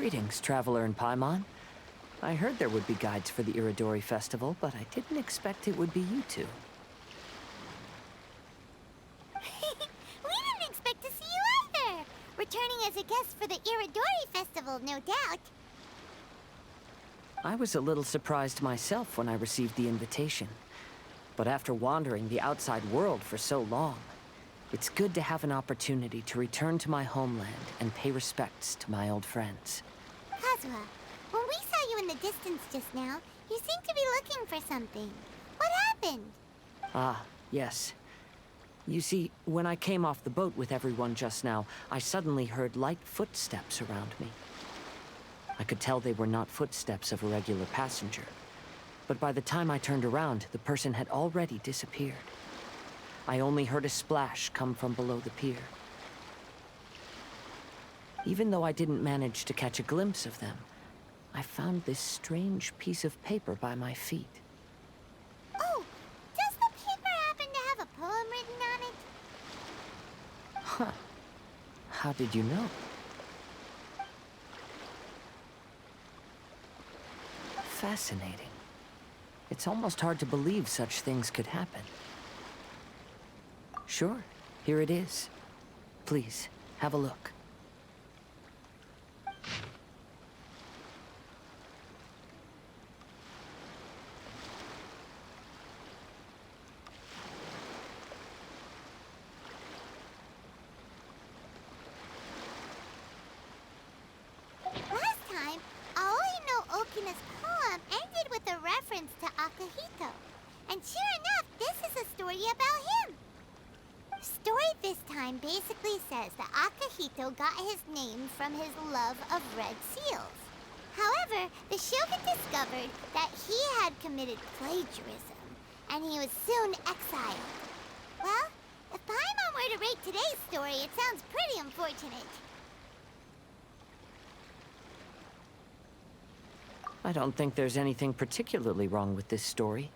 Greetings, traveler in Paimon. I heard there would be guides for the Iridori Festival, but I didn't expect it would be you two. We didn't expect to see you either! Returning as a guest for the Iridori Festival, no doubt. I was a little surprised myself when I received the invitation. But after wandering the outside world for so long, it's good to have an opportunity to return to my homeland and pay respects to my old friends. Kazuha, when we saw you in the distance just now, you seemed to be looking for something. What happened? Ah, yes. You see, when I came off the boat with everyone just now, I suddenly heard light footsteps around me. I could tell they were not footsteps of a regular passenger. But by the time I turned around, the person had already disappeared. I only heard a splash come from below the pier. Even though I didn't manage to catch a glimpse of them, I found this strange piece of paper by my feet. Oh, does the paper happen to have a poem written on it? Huh. How did you know? Fascinating. It's almost hard to believe such things could happen. Sure, here it is. Please, have a look. Last time, Aoi no Okina's poem ended with a reference to Akihito. And sure enough, this is a story about him. The story this time basically says that Akihito got his name from his love of red seals. However, the shogun discovered that he had committed plagiarism, and he was soon exiled. Well, if Paimon were to rate today's story, it sounds pretty unfortunate. I don't think there's anything particularly wrong with this story.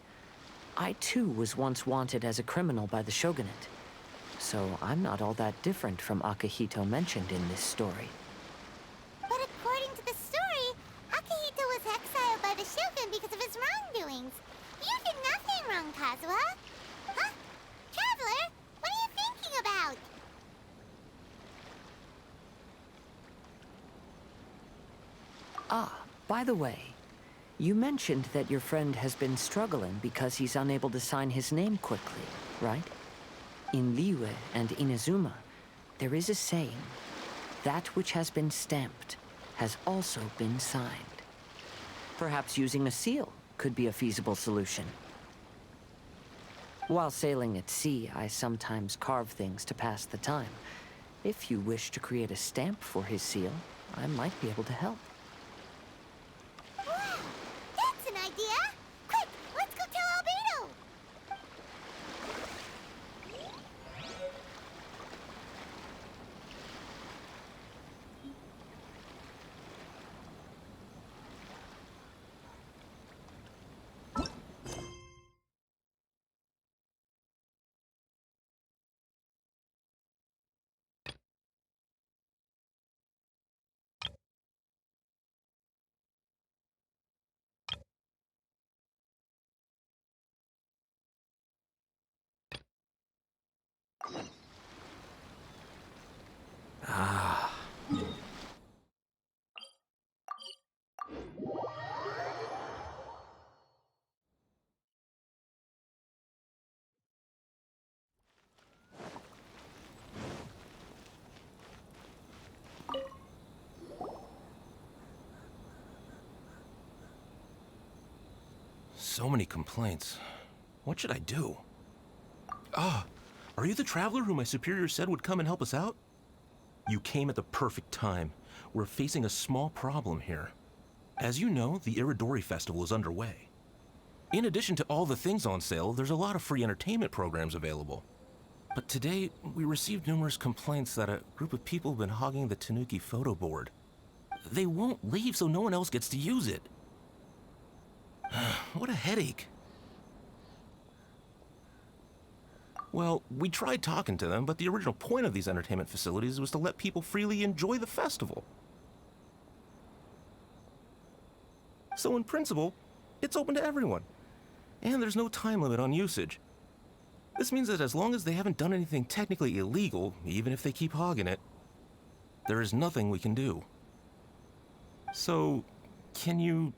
I too was once wanted as a criminal by the shogunate. So I'm not all that different from Akihito mentioned in this story. But according to the story, Akihito was exiled by the shogun because of his wrongdoings. You did nothing wrong, Kazuha. Huh? Traveler, what are you thinking about? Ah, by the way, you mentioned that your friend has been struggling because he's unable to sign his name quickly, right? In Liyue and Inazuma, there is a saying, that which has been stamped has also been signed. Perhaps using a seal could be a feasible solution. While sailing at sea, I sometimes carve things to pass the time. If you wish to create a stamp for his seal, I might be able to help. Wow, that's an idea! Quick, let's go tell Albedo! Ah. So many complaints. What should I do? Ah, are you the traveler who my superior said would come and help us out? You came at the perfect time. We're facing a small problem here. As you know, the Iridori Festival is underway. In addition to all the things on sale, there's a lot of free entertainment programs available. But today, we received numerous complaints that a group of people have been hogging the Tanuki photo board. They won't leave so no one else gets to use it. What a headache. Well, we tried talking to them, but the original point of these entertainment facilities was to let people freely enjoy the festival. So in principle, it's open to everyone. And there's no time limit on usage. This means that as long as they haven't done anything technically illegal, even if they keep hogging it, there is nothing we can do. So, can you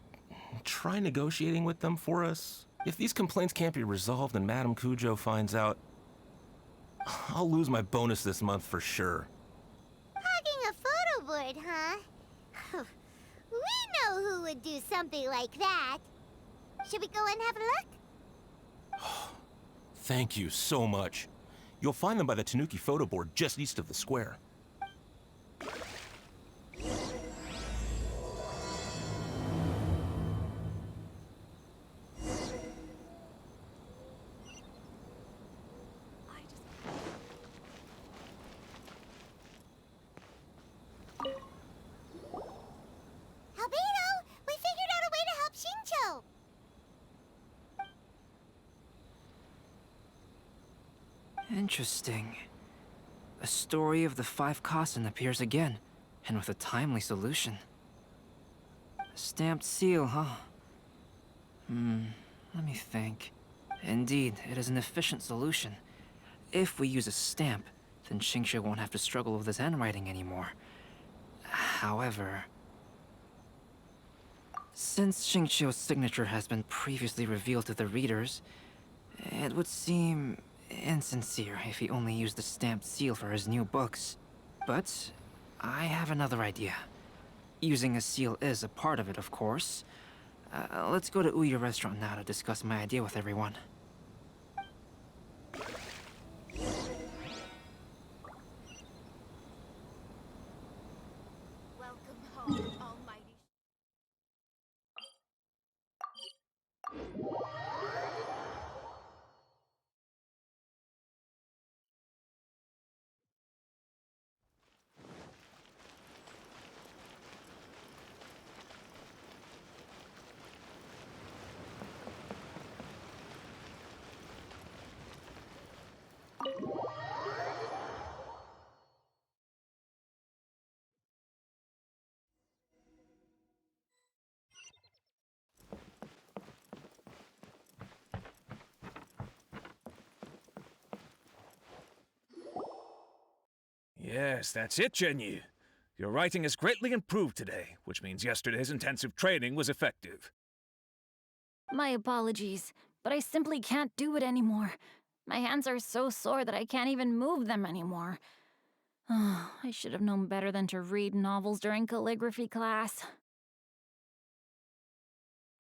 try negotiating with them for us? If these complaints can't be resolved and Madame Cujo finds out, I'll lose my bonus this month for sure. Hogging a photo board, huh? We know who would do something like that. Should we go and have a look? Thank you so much. You'll find them by the Tanuki photo board just east of the square. Albedo, we figured out a way to help Shincho. Interesting. A story of the 5 Kasen appears again, and with a timely solution. A stamped seal, huh? Let me think. Indeed, it is an efficient solution. If we use a stamp, then Xingqiu won't have to struggle with his handwriting anymore. However, since Xingqiu's signature has been previously revealed to the readers, it would seem insincere if he only used the stamped seal for his new books. But I have another idea. Using a seal is a part of it, of course. Let's go to Ouya restaurant now to discuss my idea with everyone. Welcome home, Almighty. Yes, that's it, Genyu. Your writing has greatly improved today, which means yesterday's intensive training was effective. My apologies, but I simply can't do it anymore. My hands are so sore that I can't even move them anymore. I should have known better than to read novels during calligraphy class.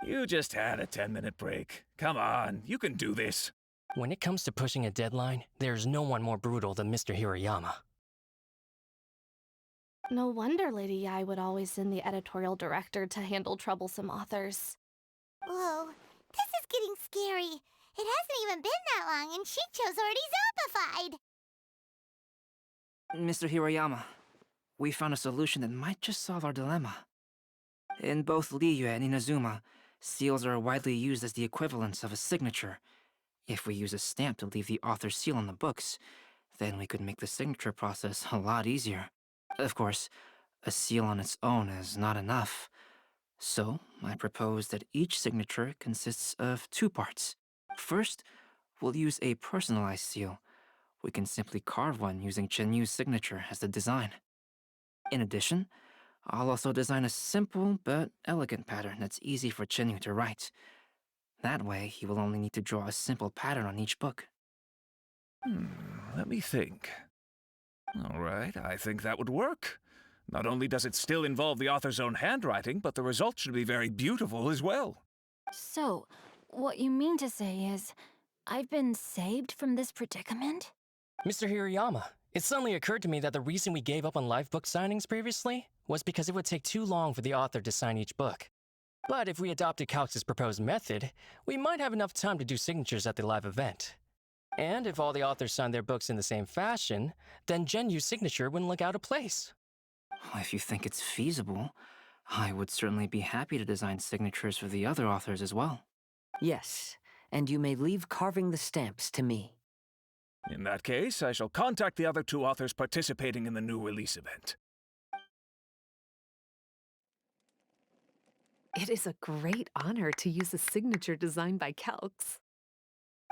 You just had a 10-minute break. Come on, you can do this. When it comes to pushing a deadline, there's no one more brutal than Mr. Hirayama. No wonder Lady Yai would always send the editorial director to handle troublesome authors. Whoa, this is getting scary. It hasn't even been that long and Shincho's already zombified. Mr. Hirayama, we found a solution that might just solve our dilemma. In both Liyue and Inazuma, seals are widely used as the equivalents of a signature. If we use a stamp to leave the author's seal on the books, then we could make the signature process a lot easier. Of course, a seal on its own is not enough. So, I propose that each signature consists of 2 parts. First, we'll use a personalized seal. We can simply carve one using Chenyu's signature as the design. In addition, I'll also design a simple but elegant pattern that's easy for Chenyu to write. That way, he will only need to draw a simple pattern on each book. Let me think. All right, I think that would work. Not only does it still involve the author's own handwriting, but the result should be very beautiful as well. So, what you mean to say is, I've been saved from this predicament? Mr. Hirayama, it suddenly occurred to me that the reason we gave up on live book signings previously was because it would take too long for the author to sign each book. But if we adopted Calx's proposed method, we might have enough time to do signatures at the live event. And if all the authors signed their books in the same fashion, then Genyu's signature wouldn't look out of place. If you think it's feasible, I would certainly be happy to design signatures for the other authors as well. Yes, and you may leave carving the stamps to me. In that case, I shall contact the other 2 authors participating in the new release event. It is a great honor to use a signature designed by Calx.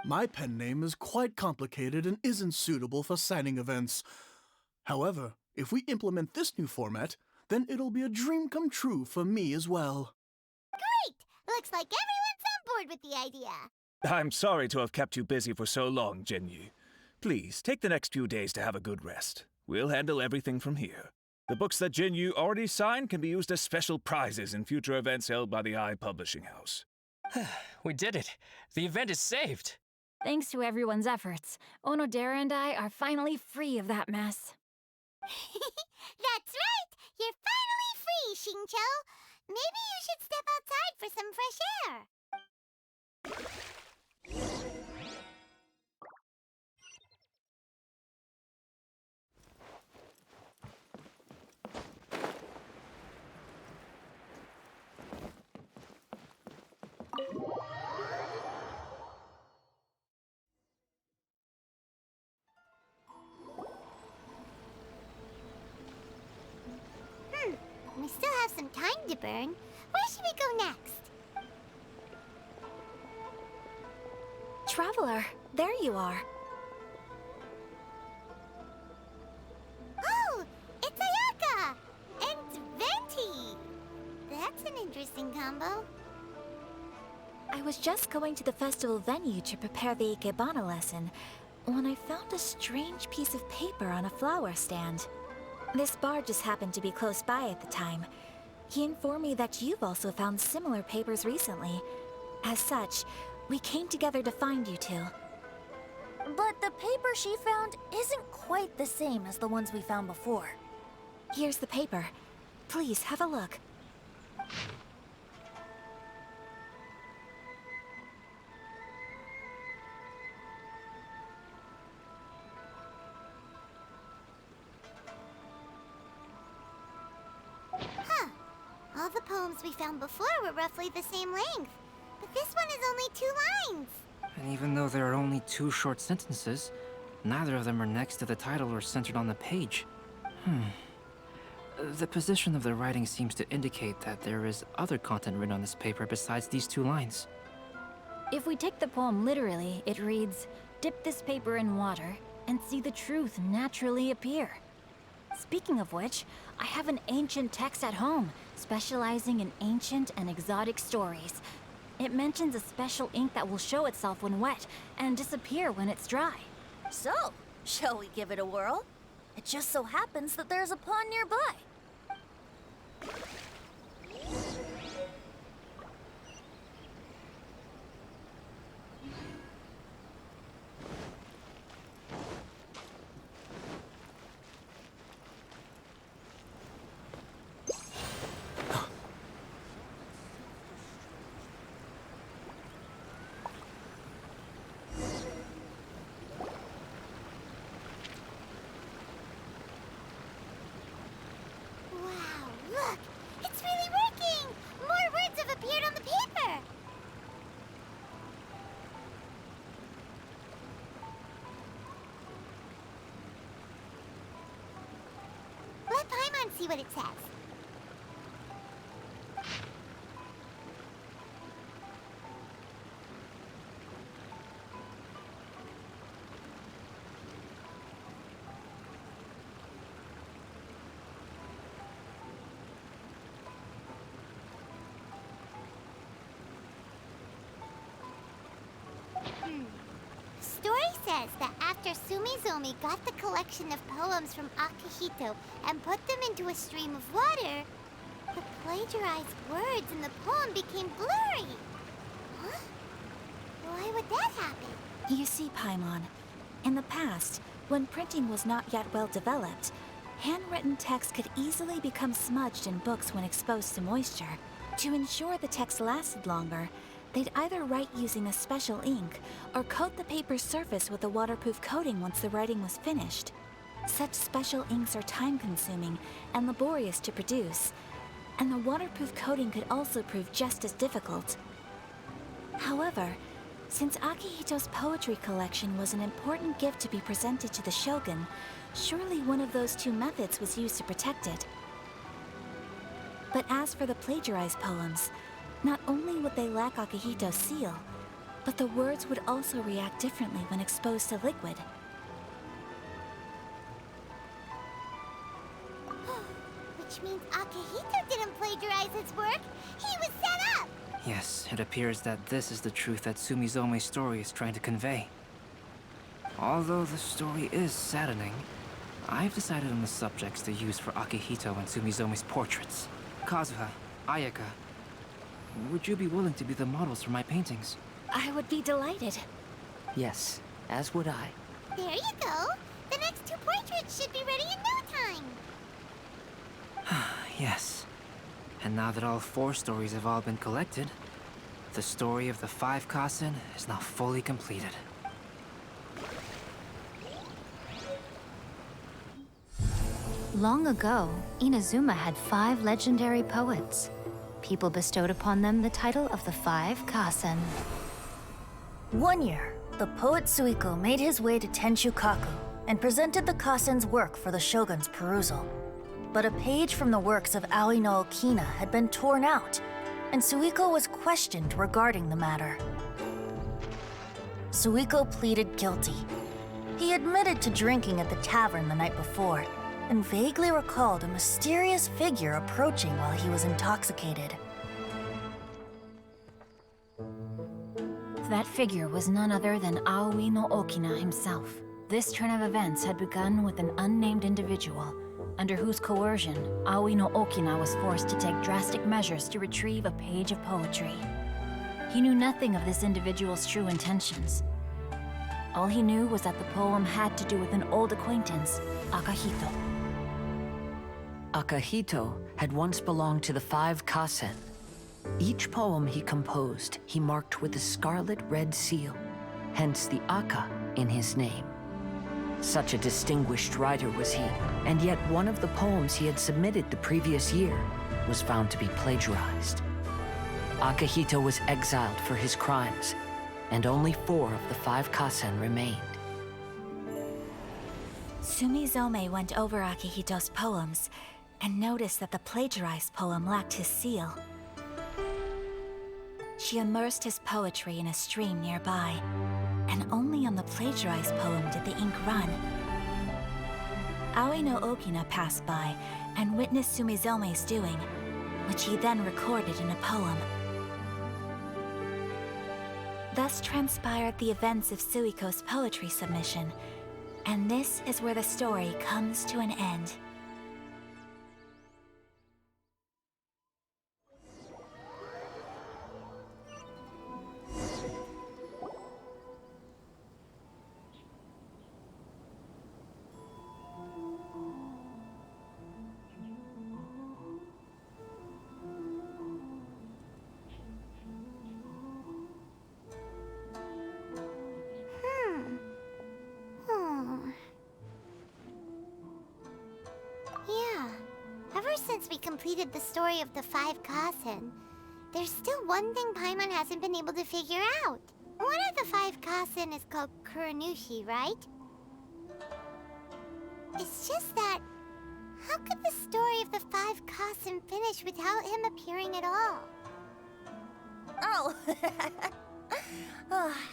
My pen name is quite complicated and isn't suitable for signing events. However, if we implement this new format, then it'll be a dream come true for me as well. Great! Looks like everyone's on board with the idea. I'm sorry to have kept you busy for so long, Jinyu. Please, take the next few days to have a good rest. We'll handle everything from here. The books that Jinyu already signed can be used as special prizes in future events held by the Eye Publishing House. We did it. The event is saved. Thanks to everyone's efforts, Onodera and I are finally free of that mess. That's right! You're finally free, Xingqiu! Maybe you should step outside for some fresh air. We still have some time to burn. Where should we go next? Traveler, there you are. Oh, it's Ayaka! And Venti! That's an interesting combo. I was just going to the festival venue to prepare the Ikebana lesson when I found a strange piece of paper on a flower stand. This bard just happened to be close by at the time. He informed me that you've also found similar papers recently. As such, we came together to find you two. But the paper she found isn't quite the same as the ones we found before. Here's the paper. Please, have a look. Huh. All the poems we found before were roughly the same length. But this one is only 2 lines. And even though there are only 2 short sentences, neither of them are next to the title or centered on the page. The position of the writing seems to indicate that there is other content written on this paper besides these 2 lines. If we take the poem literally, it reads, "Dip this paper in water and see the truth naturally appear." Speaking of which, I have an ancient text at home, specializing in ancient and exotic stories. It mentions a special ink that will show itself when wet and disappear when it's dry. So, shall we give it a whirl? It just so happens that there's a pond nearby. Wow, look! It's really working! More words have appeared on the paper! Let Paimon see what it says. The story says that after Sumizomi got the collection of poems from Akihito and put them into a stream of water, the plagiarized words in the poem became blurry. Huh? Why would that happen? You see, Paimon, in the past, when printing was not yet well developed, handwritten text could easily become smudged in books when exposed to moisture. To ensure the text lasted longer, they'd either write using a special ink or coat the paper's surface with a waterproof coating once the writing was finished. Such special inks are time-consuming and laborious to produce, and the waterproof coating could also prove just as difficult. However, since Akihito's poetry collection was an important gift to be presented to the shogun, surely one of those 2 methods was used to protect it. But as for the plagiarized poems, Not only would they lack Akihito's seal, but the words would also react differently when exposed to liquid. Which means Akihito didn't plagiarize his work. He was set up! Yes, it appears that this is the truth that Sumizome's story is trying to convey. Although the story is saddening, I've decided on the subjects to use for Akihito and Sumizome's portraits. Kazuha, Ayaka, would you be willing to be the models for my paintings? I would be delighted. Yes, as would I. There you go. The next 2 portraits should be ready in no time. Yes. And now that all 4 stories have all been collected, the story of the 5 Kasen is now fully completed. Long ago, Inazuma had 5 legendary poets. People bestowed upon them the title of the 5 Kasen. One year, the poet Suiko made his way to Tenshukaku and presented the Kasen's work for the shogun's perusal. But a page from the works of Aoi no Okina had been torn out, and Suiko was questioned regarding the matter. Suiko pleaded guilty. He admitted to drinking at the tavern the night before, and vaguely recalled a mysterious figure approaching while he was intoxicated. That figure was none other than Aoi no Okina himself. This turn of events had begun with an unnamed individual, under whose coercion, Aoi no Okina was forced to take drastic measures to retrieve a page of poetry. He knew nothing of this individual's true intentions. All he knew was that the poem had to do with an old acquaintance, Akihito. Akihito had once belonged to the 5 Kasen. Each poem he composed, he marked with a scarlet red seal, hence the Aka in his name. Such a distinguished writer was he, and yet one of the poems he had submitted the previous year was found to be plagiarized. Akihito was exiled for his crimes, and only 4 of the 5 Kasen remained. Sumizome went over Akihito's poems and noticed that the plagiarized poem lacked his seal. She immersed his poetry in a stream nearby, and only on the plagiarized poem did the ink run. Aoi no Okina passed by and witnessed Sumizome's doing, which he then recorded in a poem. Thus transpired the events of Suiko's poetry submission, and this is where the story comes to an end. Yeah. Ever since we completed the story of the 5 Kasen, there's still one thing Paimon hasn't been able to figure out. One of the 5 Kasen is called Kuronushi, right? It's just that, how could the story of the 5 Kasen finish without him appearing at all? Oh!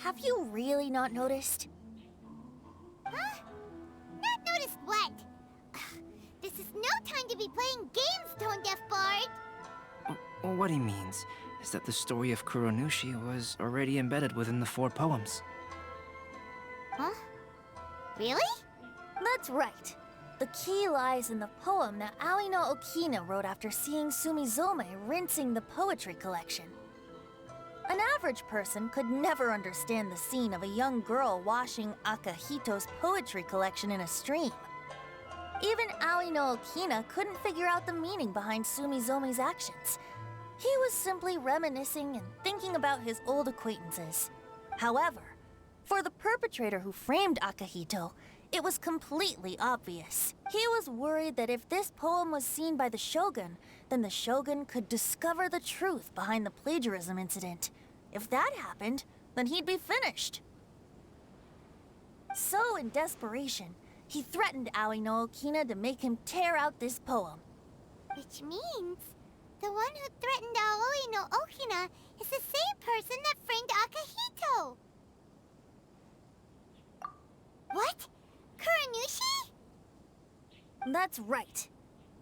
Have you really not noticed? Huh? Not noticed what? This is no time to be playing games, Tone Deaf Bard! What he means is that the story of Kuronushi was already embedded within the 4 poems. Huh? Really? That's right. The key lies in the poem that Aoi no Okina wrote after seeing Sumizome rinsing the poetry collection. An average person could never understand the scene of a young girl washing Akihito's poetry collection in a stream. Even Aoi no Okina couldn't figure out the meaning behind Sumizome's actions. He was simply reminiscing and thinking about his old acquaintances. However, for the perpetrator who framed Akihito, it was completely obvious. He was worried that if this poem was seen by the Shogun, then the Shogun could discover the truth behind the plagiarism incident. If that happened, then he'd be finished. So, in desperation, he threatened Aoi no Okina to make him tear out this poem. Which means The one who threatened Aoi no Okina is the same person that framed Akihito! What? Kuranushi? That's right.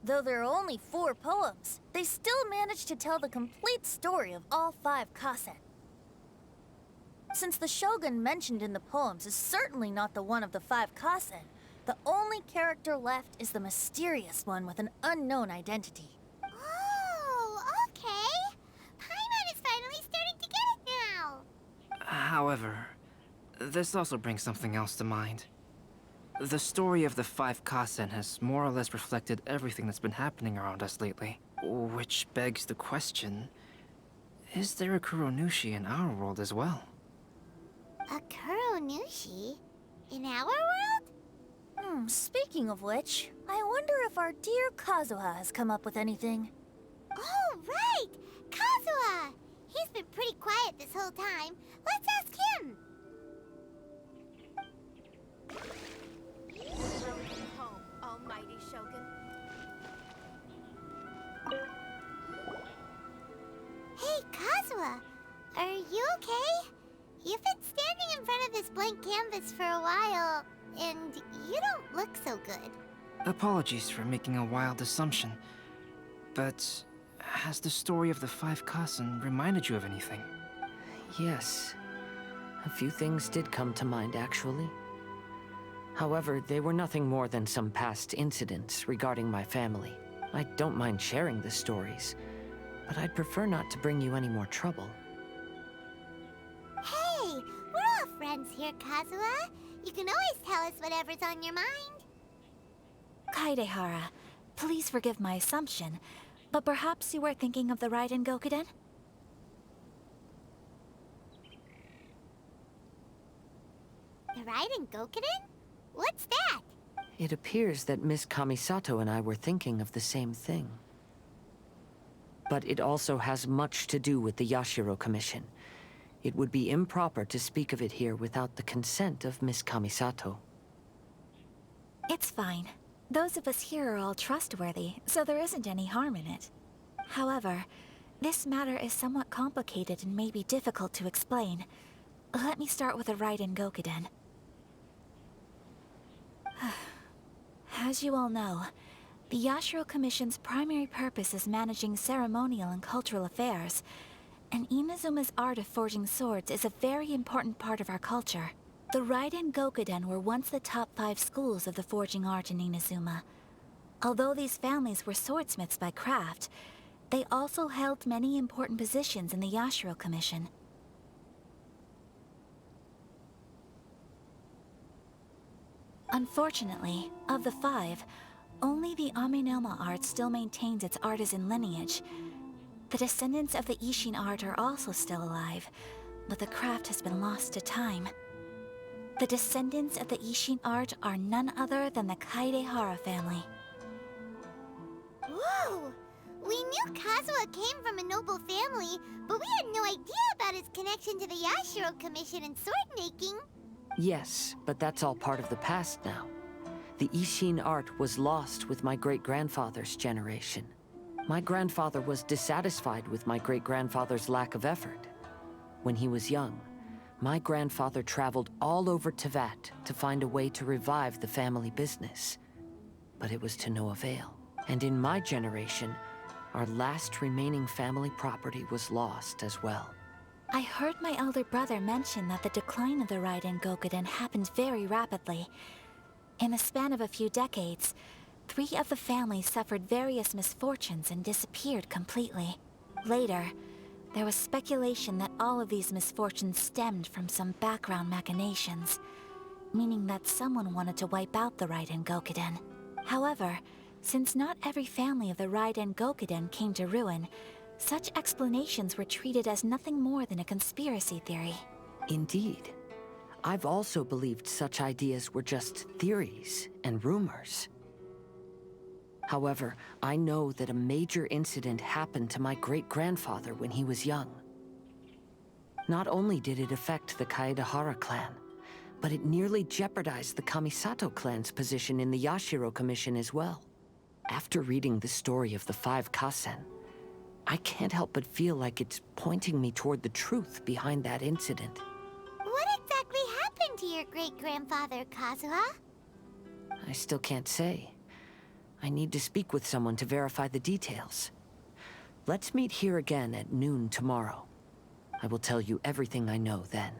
Though there are only 4 poems, they still managed to tell the complete story of all 5 kasen. Since the shogun mentioned in the poems is certainly not the one of the 5 kasen, the only character left is the mysterious one with an unknown identity. Oh, okay. Paimon is finally starting to get it now. However, this also brings something else to mind. The story of the 5 kasen has more or less reflected everything that's been happening around us lately. Which begs the question, is there a Kuronushi in our world as well? A Kuronushi? In our world? Speaking of which, I wonder if our dear Kazuha has come up with anything. Oh, right! Kazuha! He's been pretty quiet this whole time. Let's ask him! Welcome home, almighty Shogun. Hey, Kazuha! Are you okay? You've been standing in front of this blank canvas for a while, and you don't look so good. Apologies for making a wild assumption, but has the story of the 5 kasen reminded you of anything? Yes. A few things did come to mind, actually. However, they were nothing more than some past incidents regarding my family. I don't mind sharing the stories, but I'd prefer not to bring you any more trouble. Hey, we're all friends here, Kazuha. You can always tell us whatever's on your mind. Kaidehara, please forgive my assumption, but perhaps you were thinking of the Raiden Gokuden? The Raiden Gokuden? What's that? It appears that Miss Kamisato and I were thinking of the same thing. But it also has much to do with the Yashiro Commission. It would be improper to speak of it here without the consent of Miss Kamisato. It's fine. Those of us here are all trustworthy, so there isn't any harm in it. However, this matter is somewhat complicated and may be difficult to explain. Let me start with the Raiden Gokuden. As you all know, the Yashiro Commission's primary purpose is managing ceremonial and cultural affairs, and Inazuma's art of forging swords is a very important part of our culture. The Raiden Gokuden were once the top 5 schools of the forging art in Inazuma. Although these families were swordsmiths by craft, they also held many important positions in the Yashiro Commission. Unfortunately, of the 5, only the Aminoma art still maintains its artisan lineage. The descendants of the Ishin art are also still alive, but the craft has been lost to time. The descendants of the Ishin art are none other than the Kaidehara family. Whoa! We knew Kazuha came from a noble family, but we had no idea about his connection to the Yashiro Commission and sword making. Yes, but that's all part of the past now. The Ishin art was lost with my great-grandfather's generation. My grandfather was dissatisfied with my great-grandfather's lack of effort. When he was young, my grandfather traveled all over Tevat to find a way to revive the family business. But it was to no avail. And in my generation, our last remaining family property was lost as well. I heard my elder brother mention that the decline of the Raiden Gokuden happened very rapidly. In the span of a few decades, 3 of the families suffered various misfortunes and disappeared completely. Later, there was speculation that all of these misfortunes stemmed from some background machinations, meaning that someone wanted to wipe out the Raiden Gokuden. However, since not every family of the Raiden Gokuden came to ruin, such explanations were treated as nothing more than a conspiracy theory. Indeed. I've also believed such ideas were just theories and rumors. However, I know that a major incident happened to my great-grandfather when he was young. Not only did it affect the Kaedehara clan, but it nearly jeopardized the Kamisato clan's position in the Yashiro Commission as well. After reading the story of the 5 kasen, I can't help but feel like it's pointing me toward the truth behind that incident. What exactly happened to your great-grandfather, Kazuha? I still can't say. I need to speak with someone to verify the details. Let's meet here again at noon tomorrow. I will tell you everything I know then.